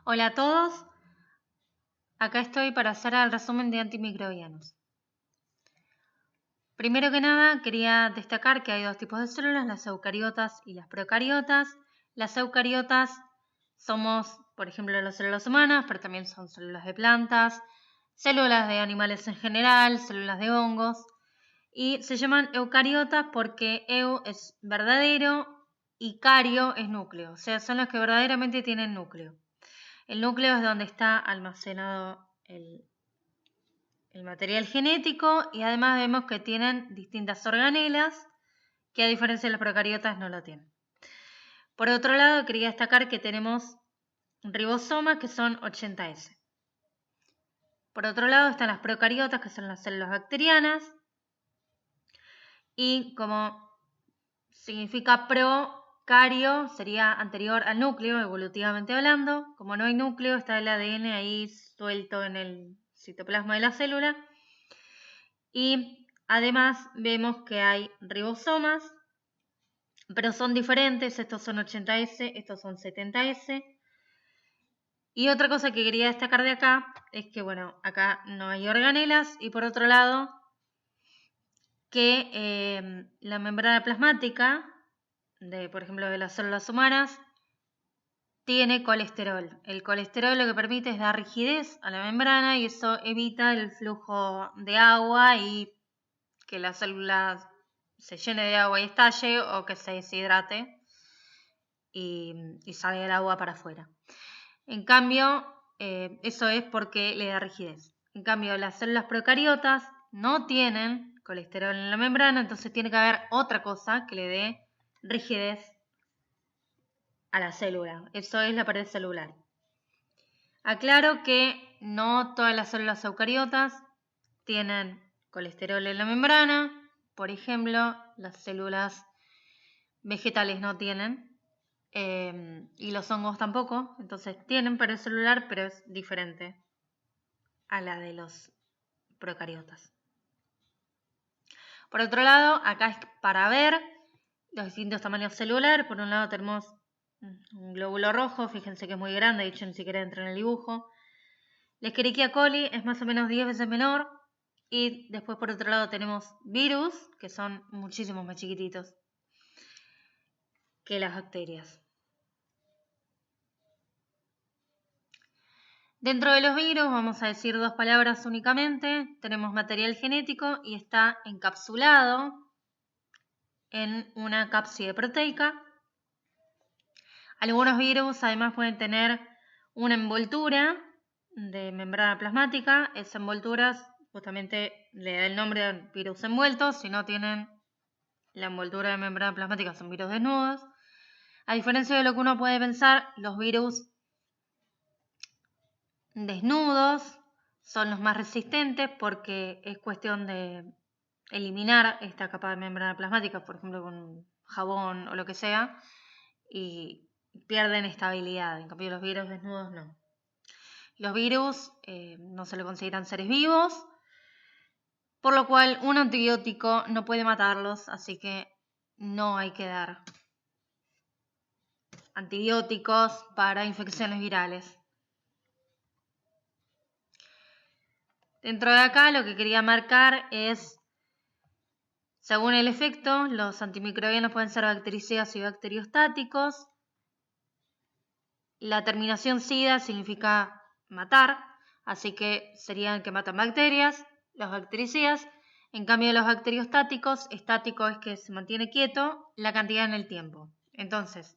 Hola a todos, acá estoy para hacer el resumen de antimicrobianos. Primero que nada, quería destacar que hay dos tipos de células, las eucariotas y las procariotas. Las eucariotas somos, por ejemplo, las células humanas, pero también son células de plantas, células de animales en general, células de hongos. Y se llaman eucariotas porque eu es verdadero y cario es núcleo, o sea, son las que verdaderamente tienen núcleo. El núcleo es donde está almacenado el material genético y además vemos que tienen distintas organelas que a diferencia de las procariotas no lo tienen. Por otro lado, quería destacar que tenemos ribosomas que son 80S. Por otro lado están las procariotas que son las células bacterianas y como significa procario sería anterior al núcleo evolutivamente hablando. Como no hay núcleo está el ADN ahí suelto en el citoplasma de la célula. Y además vemos que hay ribosomas, pero son diferentes, estos son 80S, estos son 70S. Y otra cosa que quería destacar de acá es que, bueno, acá no hay organelas y por otro lado, que la membrana plasmática, por ejemplo, de las células humanas, tiene colesterol. El colesterol lo que permite es dar rigidez a la membrana y eso evita el flujo de agua y que la célula se llene de agua y estalle o que se deshidrate y salga el agua para afuera. En cambio, eso es porque le da rigidez. En cambio, las células procariotas no tienen colesterol en la membrana, entonces tiene que haber otra cosa que le dé rigidez a la célula. Eso es la pared celular. Aclaro que no todas las células eucariotas tienen colesterol en la membrana. Por ejemplo, las células vegetales no tienen y los hongos tampoco. Entonces tienen pared celular, pero es diferente a la de los procariotas. Por otro lado, acá es para ver los distintos tamaños celulares. Por un lado tenemos un glóbulo rojo, fíjense que es muy grande, de hecho ni siquiera entra en el dibujo. La Escherichia coli es más o menos 10 veces menor. Y después por otro lado tenemos virus, que son muchísimos más chiquititos que las bacterias. Dentro de los virus vamos a decir dos palabras únicamente. Tenemos material genético y está encapsulado en una cápside proteica. Algunos virus además pueden tener una envoltura de membrana plasmática. Esa envoltura justamente le da el nombre de virus envueltos. Si no tienen la envoltura de membrana plasmática son virus desnudos. A diferencia de lo que uno puede pensar, los virus desnudos son los más resistentes porque es cuestión de eliminar esta capa de membrana plasmática, por ejemplo con jabón o lo que sea, y pierden estabilidad. En cambio los virus desnudos no. Los virus no se le consideran seres vivos, por lo cual un antibiótico no puede matarlos, así que no hay que dar antibióticos para infecciones virales. Dentro de acá lo que quería marcar es, según el efecto, los antimicrobianos pueden ser bactericidas y bacteriostáticos. La terminación SIDA significa matar, así que serían que matan bacterias, los bactericidas. En cambio, los bacteriostáticos, estático es que se mantiene quieto la cantidad en el tiempo. Entonces,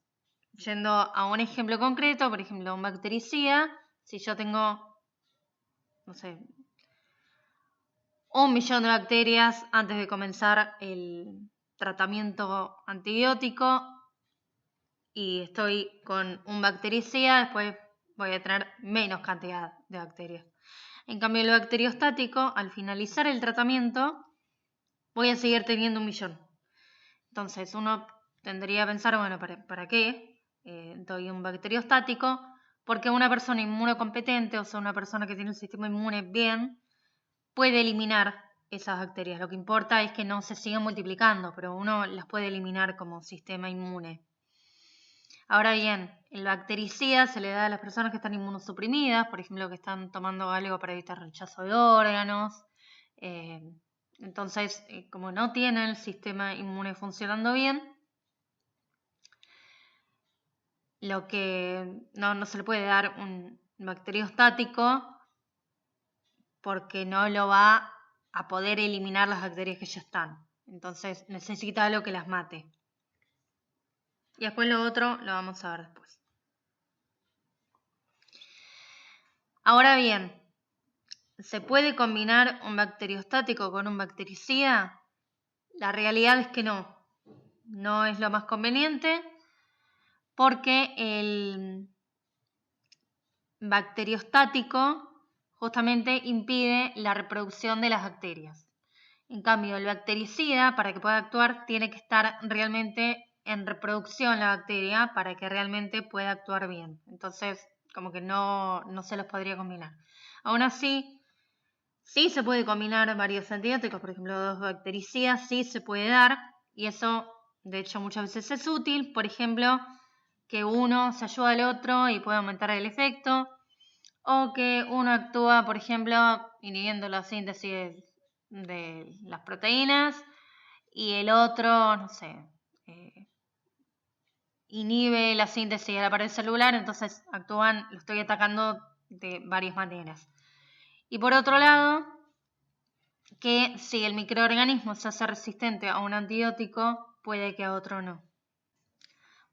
yendo a un ejemplo concreto, por ejemplo, un bactericida, si yo tengo, no sé, 1.000.000 de bacterias antes de comenzar el tratamiento antibiótico y estoy con un bactericida, después voy a tener menos cantidad de bacterias. En cambio, el bacteriostático, al finalizar el tratamiento, voy a seguir teniendo 1.000.000. Entonces, uno tendría que pensar, bueno, ¿para qué doy un bacteriostático? Porque una persona inmunocompetente, o sea, una persona que tiene el sistema inmune bien, puede eliminar esas bacterias. Lo que importa es que no se sigan multiplicando, pero uno las puede eliminar como sistema inmune. Ahora bien, el bactericida se le da a las personas que están inmunosuprimidas, por ejemplo, que están tomando algo para evitar rechazo de órganos. Entonces, como no tienen el sistema inmune funcionando bien, lo que no se le puede dar un bacteriostático porque no lo va a poder eliminar las bacterias que ya están. Entonces necesita algo que las mate. Y después lo otro lo vamos a ver después. Ahora bien, ¿se puede combinar un bacteriostático con un bactericida? La realidad es que no. No es lo más conveniente porque el bacteriostático justamente impide la reproducción de las bacterias. En cambio, el bactericida, para que pueda actuar, tiene que estar realmente en reproducción la bacteria para que realmente pueda actuar bien. Entonces, como que no se los podría combinar. Aún así, sí se puede combinar varios antibióticos, por ejemplo, 2 bactericidas, sí se puede dar, y eso, de hecho, muchas veces es útil. Por ejemplo, que uno se ayuda al otro y puede aumentar el efecto, o que uno actúa, por ejemplo, inhibiendo la síntesis de las proteínas y el otro, no sé, inhibe la síntesis de la pared celular, entonces actúan, lo estoy atacando de varias maneras. Y por otro lado, que si el microorganismo se hace resistente a un antibiótico, puede que a otro no.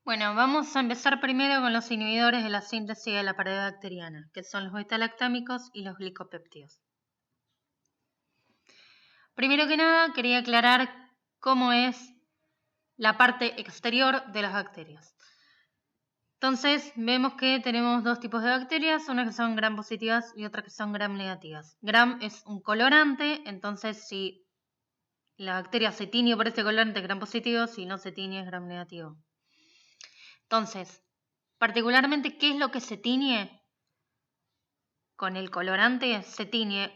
Bueno, vamos a empezar primero con los inhibidores de la síntesis de la pared bacteriana, que son los beta-lactámicos y los glicopéptidos. Primero que nada, quería aclarar cómo es la parte exterior de las bacterias. Entonces, vemos que tenemos 2 tipos de bacterias, unas que son gram positivas y otras que son gram negativas. Gram es un colorante, entonces si la bacteria se tiñe por este colorante es gram positivo, si no se tiñe es gram negativo. Entonces, particularmente, ¿qué es lo que se tiñe? Con el colorante se tiñe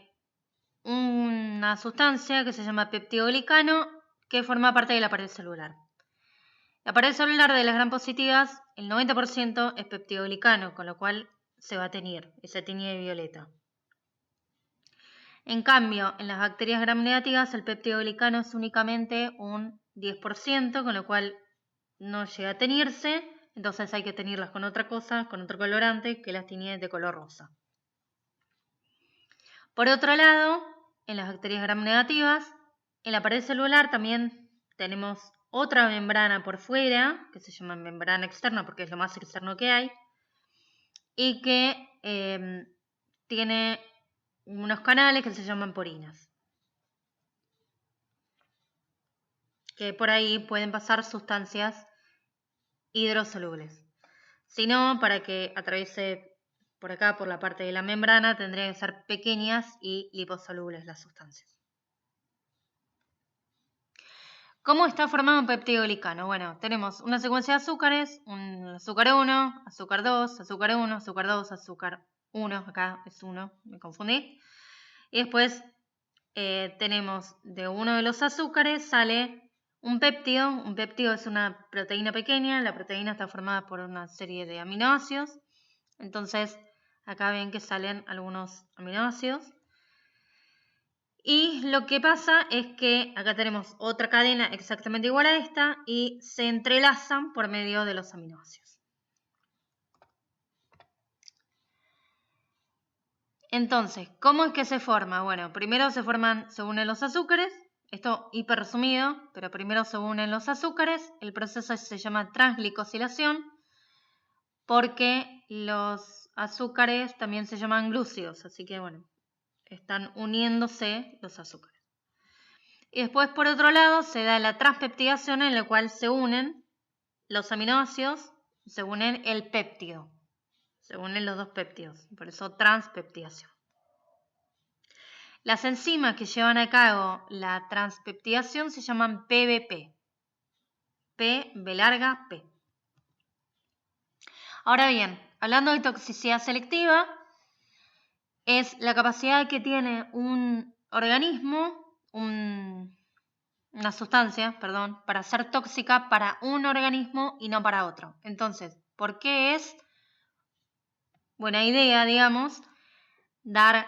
una sustancia que se llama peptidoglicano que forma parte de la pared celular. La pared celular de las gram positivas, el 90% es peptidoglicano, con lo cual se va a teñir y se tiñe de violeta. En cambio, en las bacterias gram negativas el peptidoglicano es únicamente un 10%, con lo cual no llega a teñirse, entonces hay que teñirlas con otra cosa, con otro colorante que las tiñe de color rosa. Por otro lado, en las bacterias gram negativas, en la pared celular también tenemos otra membrana por fuera, que se llama membrana externa porque es lo más externo que hay, y que tiene unos canales que se llaman porinas, que por ahí pueden pasar sustancias hidrosolubles. Si no, para que atraviese por acá, por la parte de la membrana, tendrían que ser pequeñas y liposolubles las sustancias. ¿Cómo está formado un peptidoglicano? Bueno, tenemos una secuencia de azúcares, un azúcar 1, azúcar 2, azúcar 1, azúcar 2, azúcar 1, acá es 1, me confundí. Y después tenemos de uno de los azúcares sale un péptido es una proteína pequeña, la proteína está formada por una serie de aminoácidos, entonces acá ven que salen algunos aminoácidos. Y lo que pasa es que acá tenemos otra cadena exactamente igual a esta y se entrelazan por medio de los aminoácidos. Entonces, ¿cómo es que se forma? Bueno, primero se unen los azúcares, esto hiper resumido, pero primero se unen los azúcares, el proceso se llama transglicosilación porque los azúcares también se llaman glúcidos, así que bueno, están uniéndose los azúcares. Y después, por otro lado, se da la transpeptidación en la cual se unen los aminoácidos, se unen el péptido. Se unen los 2 péptidos, por eso transpeptidación. Las enzimas que llevan a cabo la transpeptidación se llaman PBP. P, B larga, P. Ahora bien, hablando de toxicidad selectiva, es la capacidad que tiene un organismo, una sustancia, para ser tóxica para un organismo y no para otro. Entonces, ¿Por qué es buena idea, digamos, dar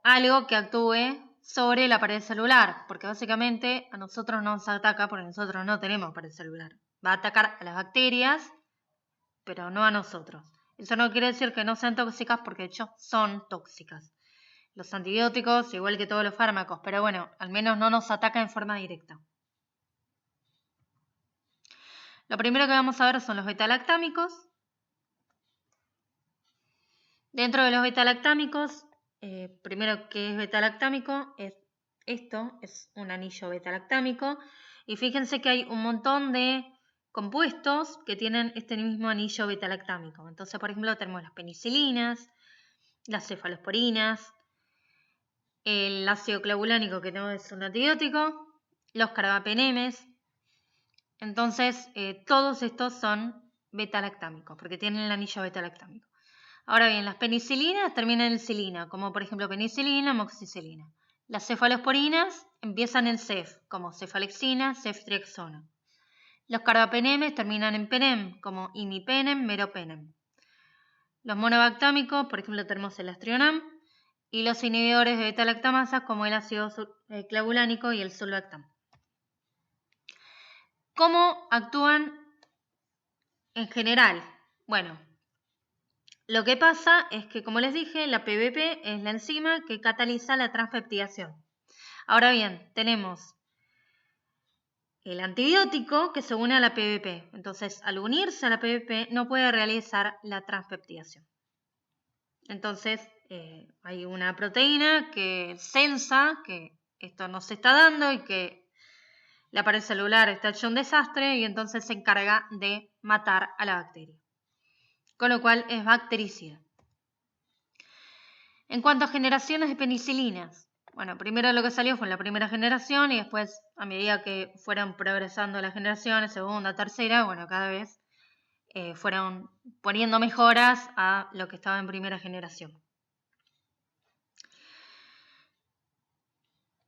algo que actúe sobre la pared celular? Porque básicamente a nosotros no nos ataca porque nosotros no tenemos pared celular. Va a atacar a las bacterias, pero no a nosotros. Eso no quiere decir que no sean tóxicas, porque de hecho son tóxicas. Los antibióticos, igual que todos los fármacos, pero bueno, al menos no nos atacan en forma directa. Lo primero que vamos a ver son los beta-lactámicos. Dentro de los beta-lactámicos, primero que es beta-lactámico, esto es un anillo beta-lactámico. Y fíjense que hay un montón de compuestos que tienen este mismo anillo beta-lactámico. Entonces, por ejemplo, tenemos las penicilinas, las cefalosporinas, el ácido clavulánico, que no es un antibiótico, los carbapenemes. Entonces, todos estos son beta-lactámicos, porque tienen el anillo beta-lactámico. Ahora bien, las penicilinas terminan en silina, como por ejemplo penicilina, amoxicilina. Las cefalosporinas empiezan en cef, como cefalexina, ceftriaxona. Los carbapenemes terminan en penem, como imipenem, meropenem. Los monobactámicos, por ejemplo, tenemos el astrionam, y los inhibidores de beta-lactamasas, como el ácido clavulánico y el sulbactam. ¿Cómo actúan en general? Bueno, lo que pasa es que, como les dije, la PBP es la enzima que cataliza la transpeptidación. Ahora bien, tenemos el antibiótico que se une a la PBP. Entonces, al unirse a la PBP, no puede realizar la transpeptidación. Entonces, hay una proteína que sensa que esto no se está dando y que la pared celular está hecho un desastre, y entonces se encarga de matar a la bacteria. Con lo cual es bactericida. En cuanto a generaciones de penicilinas, bueno, primero lo que salió fue la primera generación y después, a medida que fueron progresando las generaciones, segunda, tercera, bueno, cada vez fueron poniendo mejoras a lo que estaba en primera generación.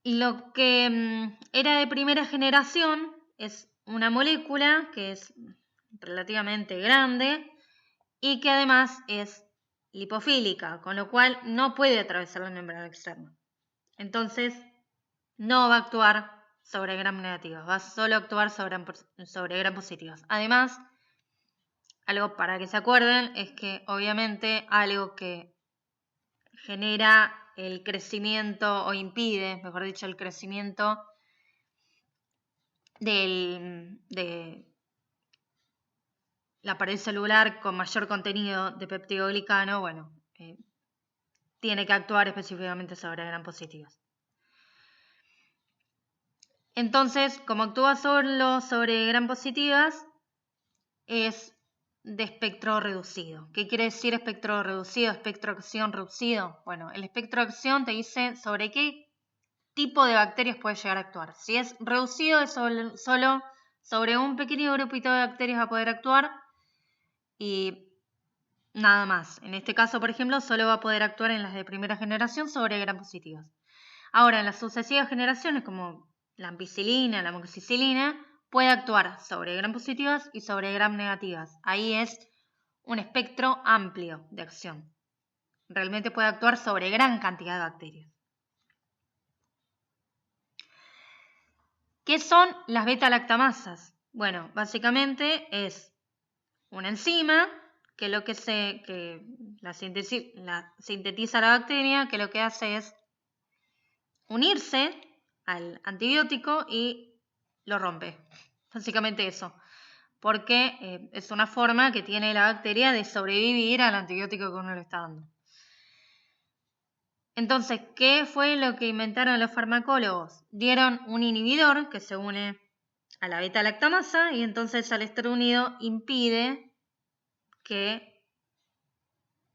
Lo que era de primera generación es una molécula que es relativamente grande y que además es lipofílica, con lo cual no puede atravesar la membrana externa. Entonces, no va a actuar sobre gram negativos, va solo a actuar sobre gram positivos. Además, algo para que se acuerden es que obviamente algo que genera el crecimiento o impide, mejor dicho, el crecimiento de la pared celular con mayor contenido de peptidoglicano, bueno, tiene que actuar específicamente sobre gram positivos. Entonces, como actúa solo sobre gram positivas, es de espectro reducido. ¿Qué quiere decir espectro reducido? Espectro de acción reducido. Bueno, el espectro de acción te dice sobre qué tipo de bacterias puede llegar a actuar. Si es reducido, es solo sobre un pequeño grupito de bacterias va a poder actuar y nada más. En este caso, por ejemplo, solo va a poder actuar en las de primera generación sobre gram positivas. Ahora, en las sucesivas generaciones, como la ampicilina, la amoxicilina, puede actuar sobre gram positivas y sobre gram negativas. Ahí es un espectro amplio de acción. Realmente puede actuar sobre gran cantidad de bacterias. ¿Qué son las beta-lactamasas? Bueno, básicamente es una enzima que la sintetiza la bacteria, que lo que hace es unirse al antibiótico y lo rompe. Básicamente eso. Porque es una forma que tiene la bacteria de sobrevivir al antibiótico que uno le está dando. Entonces, ¿qué fue lo que inventaron los farmacólogos? Dieron un inhibidor que se une a la beta-lactamasa y entonces al estar unido impide que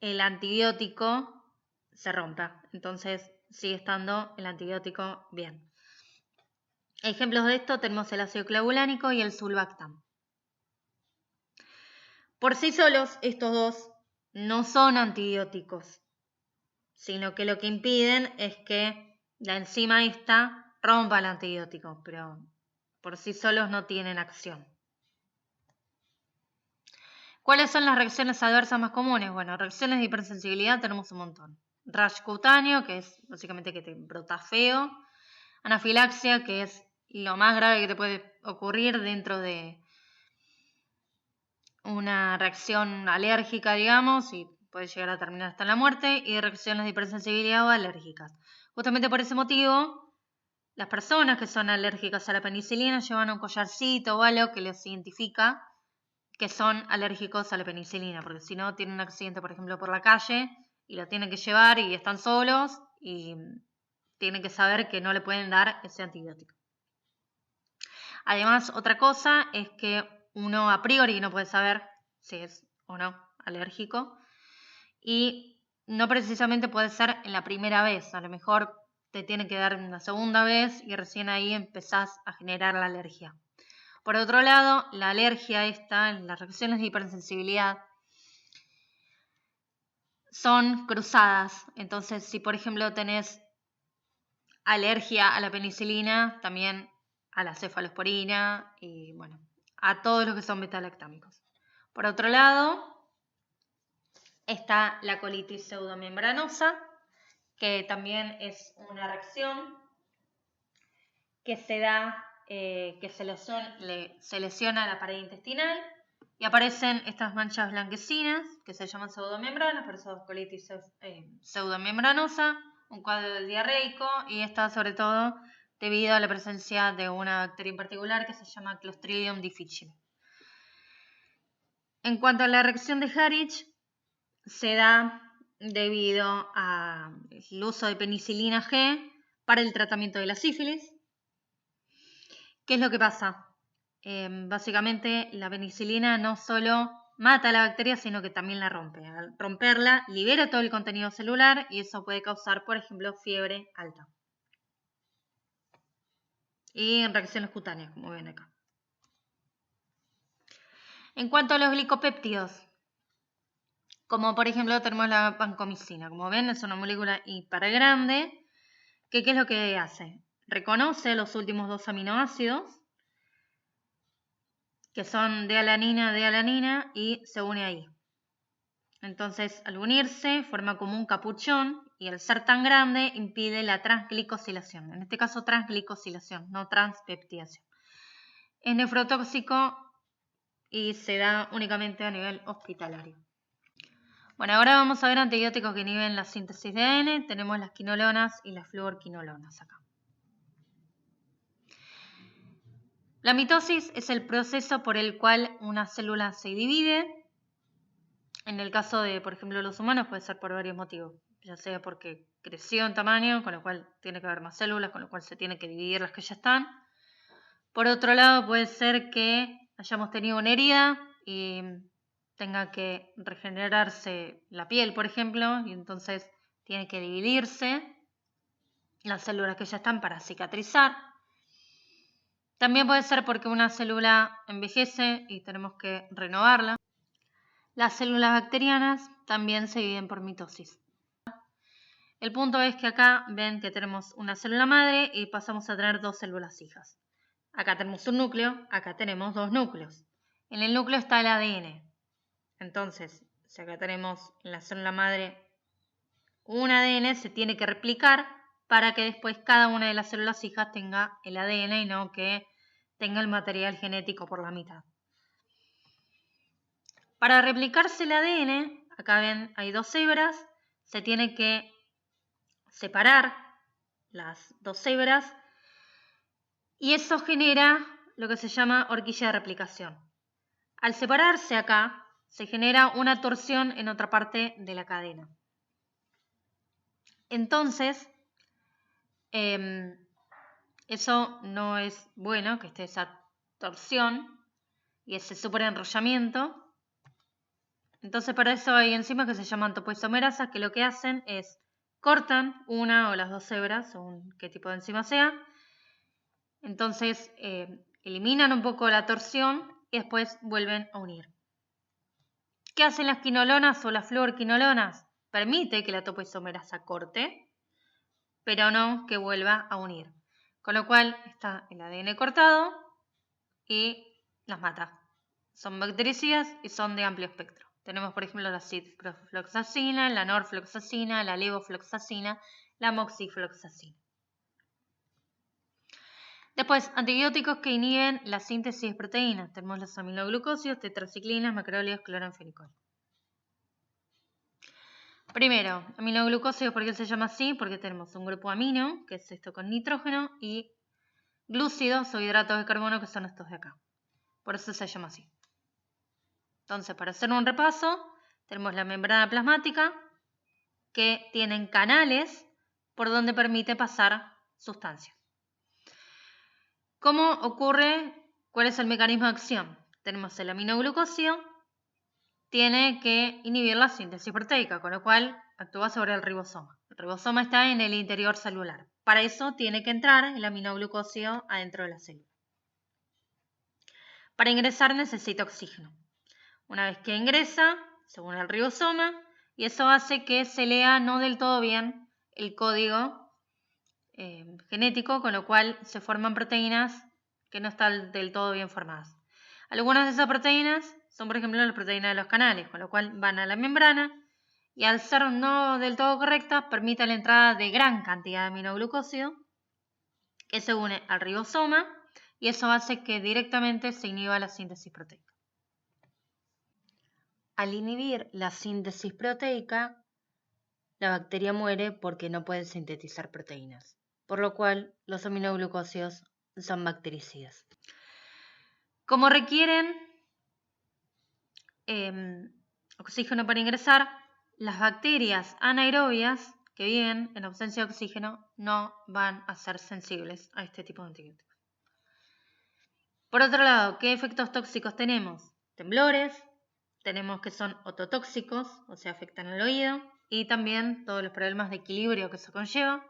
el antibiótico se rompa. Entonces sigue estando el antibiótico bien. Ejemplos de esto tenemos el ácido clavulánico y el sulbactam. Por sí solos, estos dos no son antibióticos, sino que lo que impiden es que la enzima esta rompa el antibiótico, pero por sí solos no tienen acción. ¿Cuáles son las reacciones adversas más comunes? Bueno, reacciones de hipersensibilidad tenemos un montón. Rash cutáneo, que es básicamente que te brota feo. Anafilaxia, que es lo más grave que te puede ocurrir dentro de una reacción alérgica, digamos, y puede llegar a terminar hasta la muerte. Y reacciones de hipersensibilidad o alérgicas. Justamente por ese motivo, las personas que son alérgicas a la penicilina llevan un collarcito o algo que les identifica que son alérgicos a la penicilina, porque si no tienen un accidente, por ejemplo, por la calle y lo tienen que llevar y están solos y tienen que saber que no le pueden dar ese antibiótico. Además, otra cosa es que uno a priori no puede saber si es o no alérgico y no precisamente puede ser en la primera vez, a lo mejor te tiene que dar una segunda vez y recién ahí empezás a generar la alergia. Por otro lado, la alergia esta, las reacciones de hipersensibilidad, son cruzadas. Entonces, si por ejemplo tenés alergia a la penicilina, también a la cefalosporina y bueno, a todos los que son beta-lactámicos. Por otro lado, está la colitis pseudomembranosa, que también es una reacción que se da, que se lesiona la pared intestinal y aparecen estas manchas blanquecinas que se llaman pseudomembranas, por eso colitis pseudomembranosa, un cuadro diarreico y está sobre todo debido a la presencia de una bacteria en particular que se llama Clostridium difficile. En cuanto a la reacción de Harich, se da debido al uso de penicilina G para el tratamiento de la sífilis. ¿Qué es lo que pasa? Básicamente la penicilina no solo mata a la bacteria, sino que también la rompe. Al romperla, libera todo el contenido celular y eso puede causar, por ejemplo, fiebre alta. Y reacciones cutáneas, como ven acá. En cuanto a los glicopéptidos, como por ejemplo tenemos la vancomicina, como ven es una molécula hiper grande, que ¿qué es lo que hace? Reconoce los últimos dos aminoácidos, que son D-alanina y se une ahí. Entonces, al unirse, forma como un capuchón y al ser tan grande impide la transglicosilación. En este caso, transglicosilación, no transpeptidación. Es nefrotóxico y se da únicamente a nivel hospitalario. Bueno, ahora vamos a ver antibióticos que inhiben la síntesis de ADN. Tenemos las quinolonas y las fluorquinolonas acá. La mitosis es el proceso por el cual una célula se divide. En el caso de, por ejemplo, los humanos puede ser por varios motivos, ya sea porque creció en tamaño, con lo cual tiene que haber más células, con lo cual se tiene que dividir las que ya están. Por otro lado, puede ser que hayamos tenido una herida y tenga que regenerarse la piel, por ejemplo, y entonces tiene que dividirse las células que ya están para cicatrizar. También puede ser porque una célula envejece y tenemos que renovarla. Las células bacterianas también se dividen por mitosis. El punto es que acá ven que tenemos una célula madre y pasamos a tener dos células hijas. Acá tenemos un núcleo, acá tenemos dos núcleos. En el núcleo está el ADN. Entonces, si acá tenemos en la célula madre un ADN, se tiene que replicar para que después cada una de las células hijas tenga el ADN y no que tenga el material genético por la mitad. Para replicarse el ADN, acá ven, hay dos hebras, se tiene que separar las dos hebras y eso genera lo que se llama horquilla de replicación. Al separarse acá, se genera una torsión en otra parte de la cadena. Entonces, eso no es bueno, que esté esa torsión y ese superenrollamiento. Entonces, para eso hay enzimas que se llaman topoisomerasas, que lo que hacen es cortan una o las dos hebras, según qué tipo de enzima sea. Entonces, eliminan un poco la torsión y después vuelven a unir. ¿Qué hacen las quinolonas o las fluorquinolonas? Permite que la topoisomerasa corte, pero no que vuelva a unir. Con lo cual está el ADN cortado y las mata. son bactericidas y son de amplio espectro. Tenemos, por ejemplo, la ciprofloxacina, la norfloxacina, la levofloxacina, la moxifloxacina. Después, antibióticos que inhiben la síntesis de proteínas. Tenemos los aminoglucósidos, tetraciclinas, macrólidos, cloranfenicol. Primero, aminoglucósidos, ¿por qué se llama así? Porque tenemos un grupo amino, que es esto con nitrógeno, y glúcidos o hidratos de carbono, que son estos de acá. Por eso se llama así. Entonces, para hacer un repaso, tenemos la membrana plasmática, que tienen canales por donde permite pasar sustancias. ¿Cómo ocurre? ¿Cuál es el mecanismo de acción? Tenemos el aminoglucósido, tiene que inhibir la síntesis proteica, con lo cual actúa sobre el ribosoma. El ribosoma está en el interior celular. Para eso tiene que entrar el aminoglucósido adentro de la célula. Para ingresar necesita oxígeno. Una vez que ingresa, según el ribosoma, y eso hace que se lea no del todo bien el código genético, con lo cual se forman proteínas que no están del todo bien formadas. Algunas de esas proteínas son, por ejemplo, las proteínas de los canales, con lo cual van a la membrana y al ser no del todo correctas, permite la entrada de gran cantidad de aminoglucósido que se une al ribosoma y eso hace que directamente se inhiba la síntesis proteica. Al inhibir la síntesis proteica, la bacteria muere porque no puede sintetizar proteínas, por lo cual los aminoglucósidos son bactericidas. Como requieren oxígeno para ingresar, las bacterias anaerobias que viven en ausencia de oxígeno no van a ser sensibles a este tipo de antibióticos. Por otro lado, ¿qué efectos tóxicos tenemos? Temblores, tenemos que son ototóxicos, o sea, afectan al oído, y también todos los problemas de equilibrio que eso conlleva.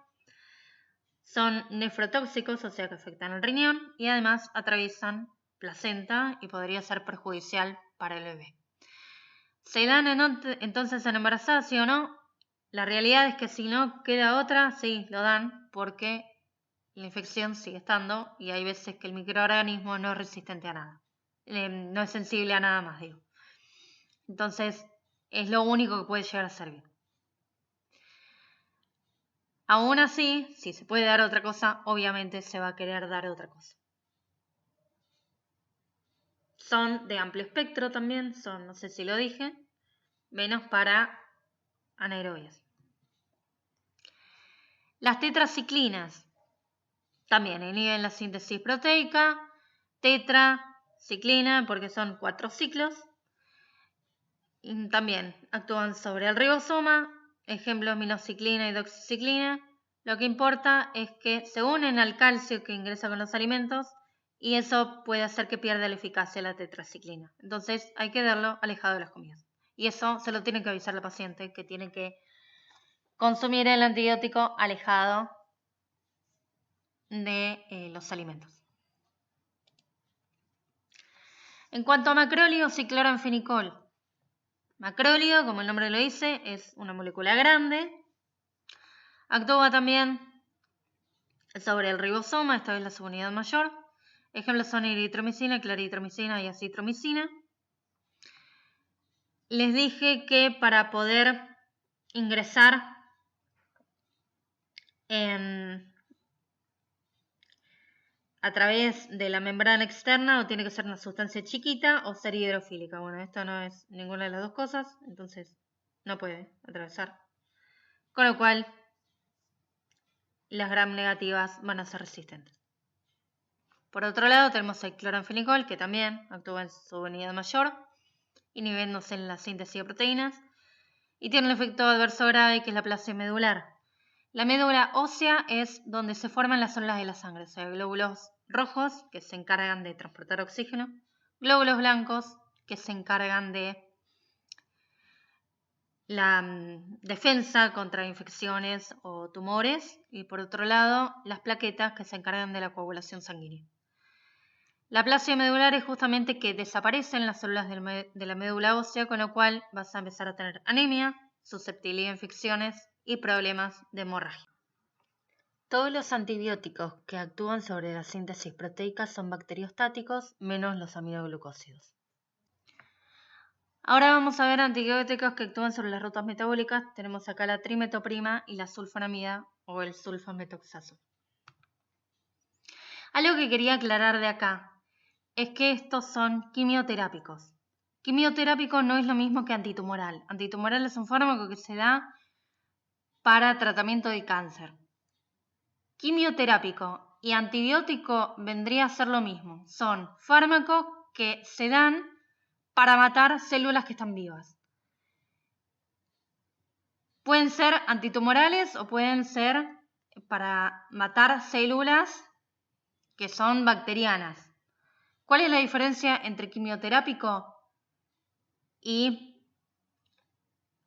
Son nefrotóxicos, o sea, que afectan al riñón, y además atraviesan placenta y podría ser perjudicial para el bebé. ¿Se dan entonces en embarazada, sí o no? La realidad es que si no queda otra, sí, lo dan, porque la infección sigue estando y hay veces que el microorganismo no es resistente a nada. No es sensible a nada más, digo. Entonces, es lo único que puede llegar a ser bien. Aún así, si se puede dar otra cosa, obviamente se va a querer dar otra cosa. Son de amplio espectro también, son, no sé si lo dije, menos para anaerobias. Las tetraciclinas también inhiben la síntesis proteica, tetraciclina porque son 4 ciclos. Y también actúan sobre el ribosoma, ejemplos minociclina y doxiciclina. Lo que importa es que se unen al calcio que ingresa con los alimentos y eso puede hacer que pierda la eficacia la tetraciclina. Entonces hay que darlo alejado de las comidas. Y eso se lo tiene que avisar al paciente, que tiene que consumir el antibiótico alejado de los alimentos. En cuanto a macrólidos y cloranfenicol, macrólido, como el nombre lo dice, es una molécula grande. Actúa también sobre el ribosoma, esta vez la subunidad mayor. Ejemplos son eritromicina, claritromicina y acitromicina. Les dije que para poder ingresar a través de la membrana externa o tiene que ser una sustancia chiquita o ser hidrofílica. Bueno, esto no es ninguna de las dos cosas, entonces no puede atravesar. Con lo cual, las gram negativas van a ser resistentes. Por otro lado, tenemos el cloranfenicol, que también actúa en su unidad mayor, inhibiéndose en la síntesis de proteínas, y tiene un efecto adverso grave, que es la aplasia medular. La médula ósea es donde se forman las células de la sangre, o sea, glóbulos rojos, que se encargan de transportar oxígeno, glóbulos blancos, que se encargan de la defensa contra infecciones o tumores, y por otro lado, las plaquetas, que se encargan de la coagulación sanguínea. La aplasia medular es justamente que desaparecen las células de la médula ósea, con lo cual vas a empezar a tener anemia, susceptibilidad a infecciones y problemas de hemorragia. Todos los antibióticos que actúan sobre la síntesis proteica son bacteriostáticos, menos los aminoglucósidos. Ahora vamos a ver antibióticos que actúan sobre las rutas metabólicas. Tenemos acá la trimetoprima y la sulfonamida o el sulfametoxazol. Algo que quería aclarar de acá es que estos son quimioterápicos. Quimioterápico no es lo mismo que antitumoral. Antitumoral es un fármaco que se da para tratamiento de cáncer. Quimioterápico y antibiótico vendría a ser lo mismo. Son fármacos que se dan para matar células que están vivas. Pueden ser antitumorales o pueden ser para matar células que son bacterianas. ¿Cuál es la diferencia entre quimioterápico y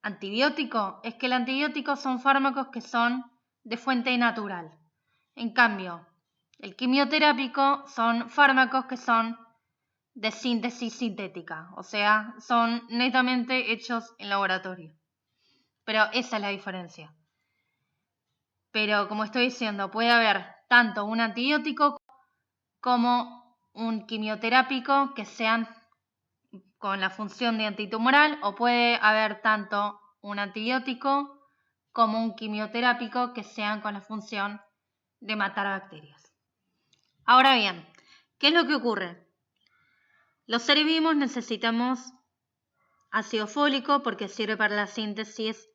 antibiótico? Es que el antibiótico son fármacos que son de fuente natural. En cambio, el quimioterápico son fármacos que son de síntesis sintética, o sea, son netamente hechos en laboratorio. Pero esa es la diferencia. Pero como estoy diciendo, puede haber tanto un antibiótico como un quimioterápico que sean con la función de antitumoral, o puede haber tanto un antibiótico como un quimioterápico que sean con la función de matar a bacterias. Ahora bien, ¿qué es lo que ocurre? Los seres vivos necesitamos ácido fólico porque sirve para la síntesis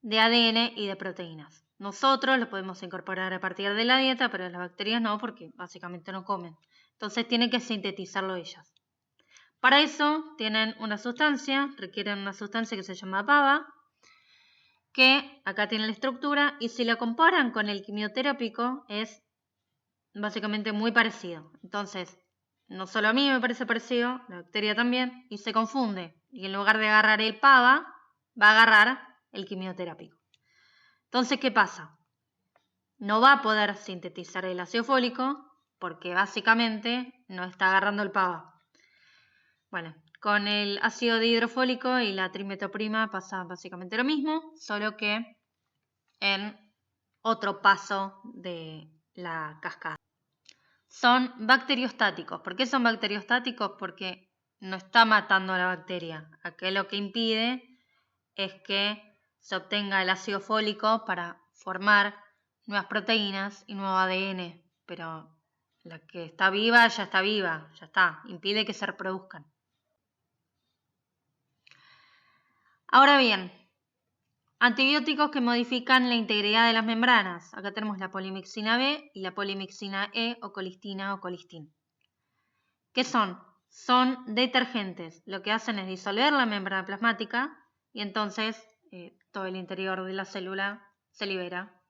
de ADN y de proteínas. Nosotros lo podemos incorporar a partir de la dieta, pero las bacterias no, porque básicamente no comen. Entonces tienen que sintetizarlo ellas. Para eso tienen una sustancia, requieren una sustancia que se llama PABA, que acá tiene la estructura, y si la comparan con el quimioterápico es básicamente muy parecido. Entonces, no solo a mí me parece parecido, la bacteria también, y se confunde. Y en lugar de agarrar el PABA, va a agarrar el quimioterápico. Entonces, ¿qué pasa? No va a poder sintetizar el ácido fólico porque básicamente no está agarrando el PABA. Bueno, con el ácido dihidrofólico y la trimetoprima pasa básicamente lo mismo, solo que en otro paso de la cascada. Son bacteriostáticos. ¿Por qué son bacteriostáticos? Porque no está matando a la bacteria. Aquí lo que impide es que se obtenga el ácido fólico para formar nuevas proteínas y nuevo ADN. Pero la que está viva, ya está. Impide que se reproduzcan. Ahora bien, antibióticos que modifican la integridad de las membranas. Acá tenemos la polimixina B y la polimixina E o colistina o colistin. ¿Qué son? Son detergentes. Lo que hacen es disolver la membrana plasmática y entonces todo el interior de la célula se libera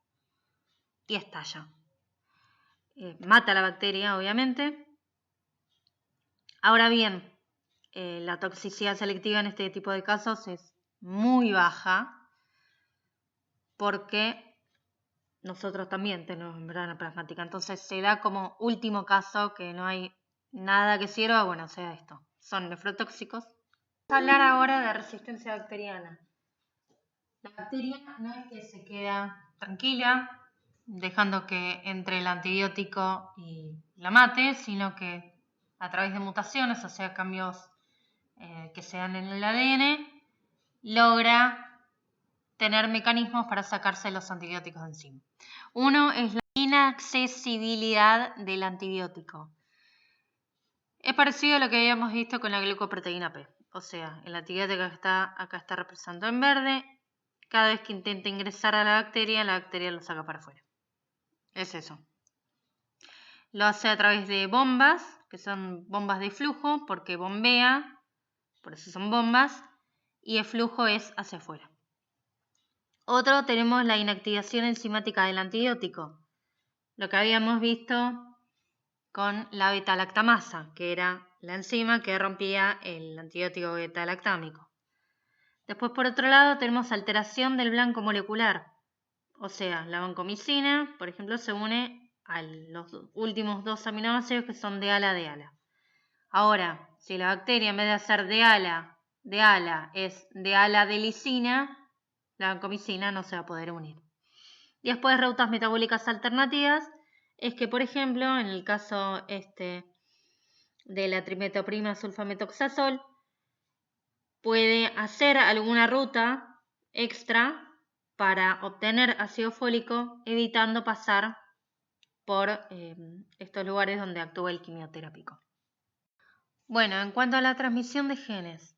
y estalla. Mata a la bacteria, obviamente. Ahora bien, la toxicidad selectiva en este tipo de casos es muy baja porque nosotros también tenemos membrana plasmática. Entonces se da como último caso que no hay nada que sirva, bueno, sea esto. Son nefrotóxicos. Vamos a hablar ahora de resistencia bacteriana. La bacteria no es que se queda tranquila dejando que entre el antibiótico y la mate, sino que a través de mutaciones, o sea, cambios que se dan en el ADN, logra tener mecanismos para sacarse los antibióticos de encima. Uno es la inaccesibilidad del antibiótico. Es parecido a lo que habíamos visto con la glucoproteína P. O sea, el antibiótico acá está representado en verde. Cada vez que intenta ingresar a la bacteria lo saca para afuera. Es eso. Lo hace a través de bombas, que son bombas de flujo, porque bombea, por eso son bombas, y el flujo es hacia afuera. Otro, tenemos la inactivación enzimática del antibiótico. Lo que habíamos visto con la beta-lactamasa, que era la enzima que rompía el antibiótico beta-lactámico. Después, por otro lado, tenemos alteración del blanco molecular. O sea, la vancomicina, por ejemplo, se une a los últimos dos aminoácidos que son de ala. Ahora, si la bacteria en vez de ser de ala es de ala-adelisina, la vancomicina no se va a poder unir. Y después, rutas metabólicas alternativas, es que, por ejemplo, en el caso de la trimetoprima sulfametoxazol, puede hacer alguna ruta extra para obtener ácido fólico, evitando pasar por estos lugares donde actúa el quimioterápico. Bueno, en cuanto a la transmisión de genes,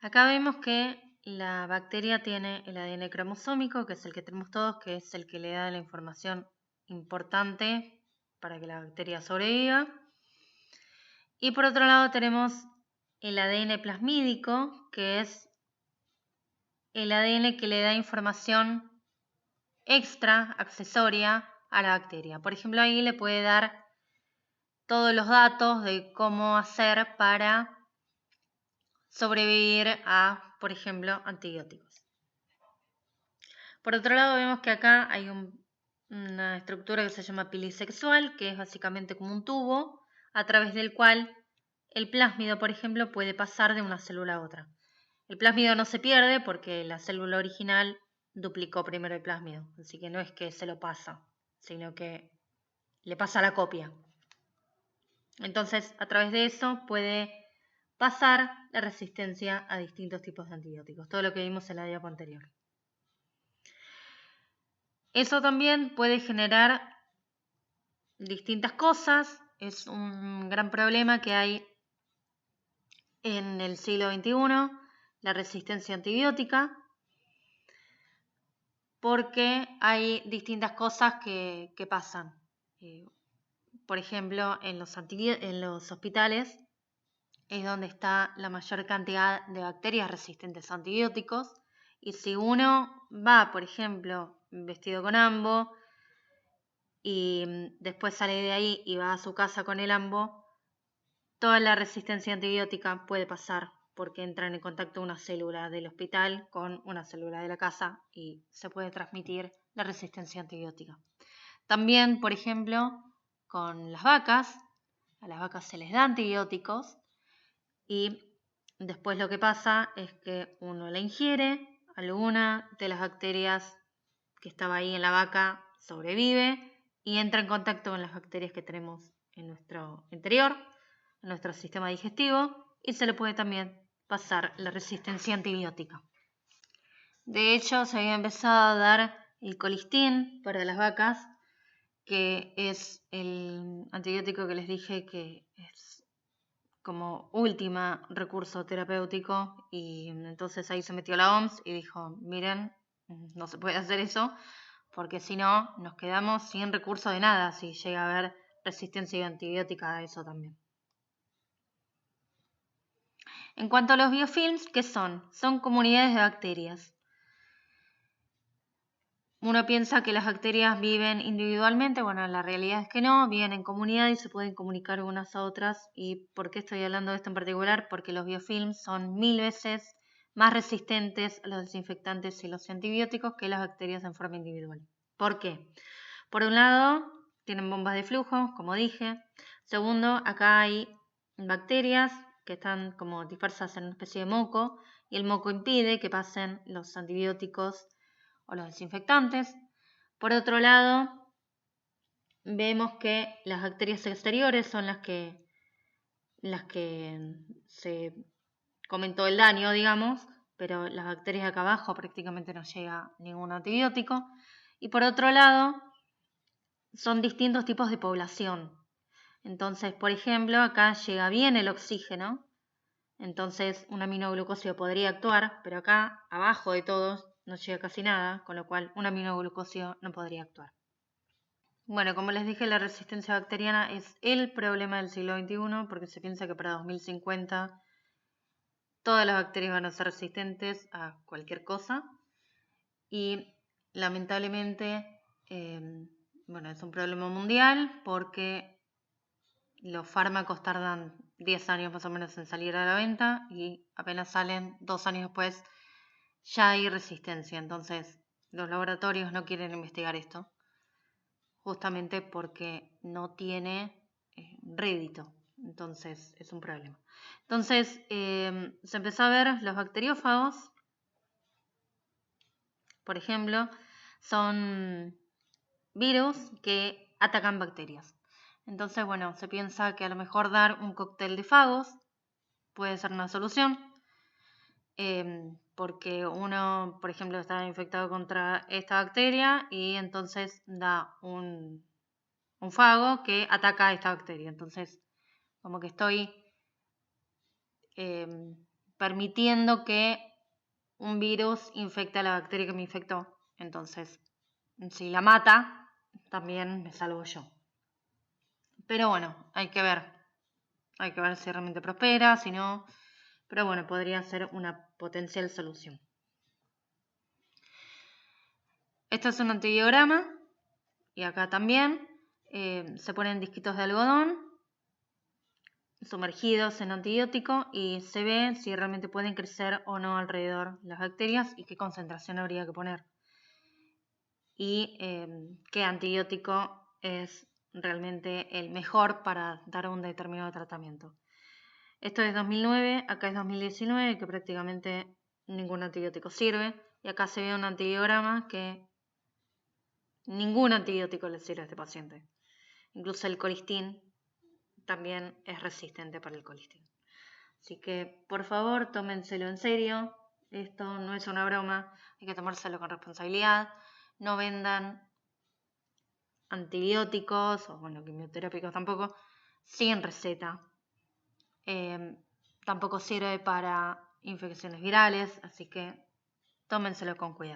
acá vemos que la bacteria tiene el ADN cromosómico, que es el que tenemos todos, que es el que le da la información importante para que la bacteria sobreviva. Y por otro lado tenemos el ADN plasmídico, que es el ADN que le da información extra, accesoria a la bacteria. Por ejemplo, ahí le puede dar todos los datos de cómo hacer para sobrevivir a, por ejemplo, antibióticos. Por otro lado, vemos que acá hay una estructura que se llama pilisexual, que es básicamente como un tubo a través del cual el plásmido, por ejemplo, puede pasar de una célula a otra. El plásmido no se pierde porque la célula original duplicó primero el plásmido, así que no es que se lo pasa, sino que le pasa la copia. Entonces, a través de eso puede pasar la resistencia a distintos tipos de antibióticos, todo lo que vimos en la diapo anterior. Eso también puede generar distintas cosas, es un gran problema que hay en el siglo XXI, la resistencia antibiótica, porque hay distintas cosas que pasan. Por ejemplo, en los hospitales es donde está la mayor cantidad de bacterias resistentes a antibióticos, y si uno va, por ejemplo, vestido con ambo y después sale de ahí y va a su casa con el ambo, toda la resistencia antibiótica puede pasar porque entran en contacto una célula del hospital con una célula de la casa y se puede transmitir la resistencia antibiótica. También, por ejemplo, con las vacas, a las vacas se les da antibióticos y después lo que pasa es que uno la ingiere, alguna de las bacterias que estaba ahí en la vaca sobrevive y entra en contacto con las bacterias que tenemos en nuestro interior, en nuestro sistema digestivo, y se le puede también pasar la resistencia antibiótica. De hecho, se había empezado a dar el colistin para las vacas, que es el antibiótico que les dije que es como último recurso terapéutico, y entonces ahí se metió la OMS y dijo, miren, no se puede hacer eso, porque si no nos quedamos sin recurso de nada si llega a haber resistencia antibiótica a eso también. En cuanto a los biofilms, ¿qué son? Son comunidades de bacterias. Uno piensa que las bacterias viven individualmente, bueno, la realidad es que no, viven en comunidad y se pueden comunicar unas a otras. ¿Y por qué estoy hablando de esto en particular? Porque los biofilms son 1000 veces más resistentes a los desinfectantes y los antibióticos que las bacterias en forma individual. ¿Por qué? Por un lado, tienen bombas de flujo, como dije. Segundo, acá hay bacterias que están como dispersas en una especie de moco y el moco impide que pasen los antibióticos o los desinfectantes. Por otro lado, vemos que las bacterias exteriores son las que se comen todo el daño, digamos, pero las bacterias de acá abajo prácticamente no llega ningún antibiótico. Y por otro lado, son distintos tipos de población. Entonces, por ejemplo, acá llega bien el oxígeno, entonces un aminoglucósido podría actuar, pero acá, abajo de todos, no llega casi nada, con lo cual un aminoglucósido no podría actuar. Bueno, como les dije, la resistencia bacteriana es el problema del siglo XXI, porque se piensa que para 2050 todas las bacterias van a ser resistentes a cualquier cosa, y lamentablemente bueno, es un problema mundial porque los fármacos tardan 10 años más o menos en salir a la venta y apenas salen 2 años después ya hay resistencia. Entonces los laboratorios no quieren investigar esto justamente porque no tiene rédito. Entonces es un problema. Entonces se empezó a ver los bacteriófagos, por ejemplo, son virus que atacan bacterias. Entonces, bueno, se piensa que a lo mejor dar un cóctel de fagos puede ser una solución. porque uno, por ejemplo, está infectado contra esta bacteria y entonces da un fago que ataca a esta bacteria. Entonces, como que estoy permitiendo que un virus infecte a la bacteria que me infectó. Entonces, si la mata, también me salvo yo. Pero bueno, hay que ver. Hay que ver si realmente prospera, si no. Pero bueno, podría ser una potencial solución. Esto es un antibiograma. Y acá también se ponen disquitos de algodón sumergidos en antibiótico y se ve si realmente pueden crecer o no alrededor las bacterias y qué concentración habría que poner. Y qué antibiótico es realmente el mejor para dar un determinado tratamiento. Esto es 2009, acá es 2019, que prácticamente ningún antibiótico sirve. Y acá se ve un antibiograma que ningún antibiótico le sirve a este paciente. Incluso el colistin también es resistente para el colistin. Así que, por favor, tómenselo en serio. Esto no es una broma, hay que tomárselo con responsabilidad. No vendan antibióticos, o bueno, quimioterápicos tampoco, sin receta. Tampoco sirve para infecciones virales, así que tómenselo con cuidado.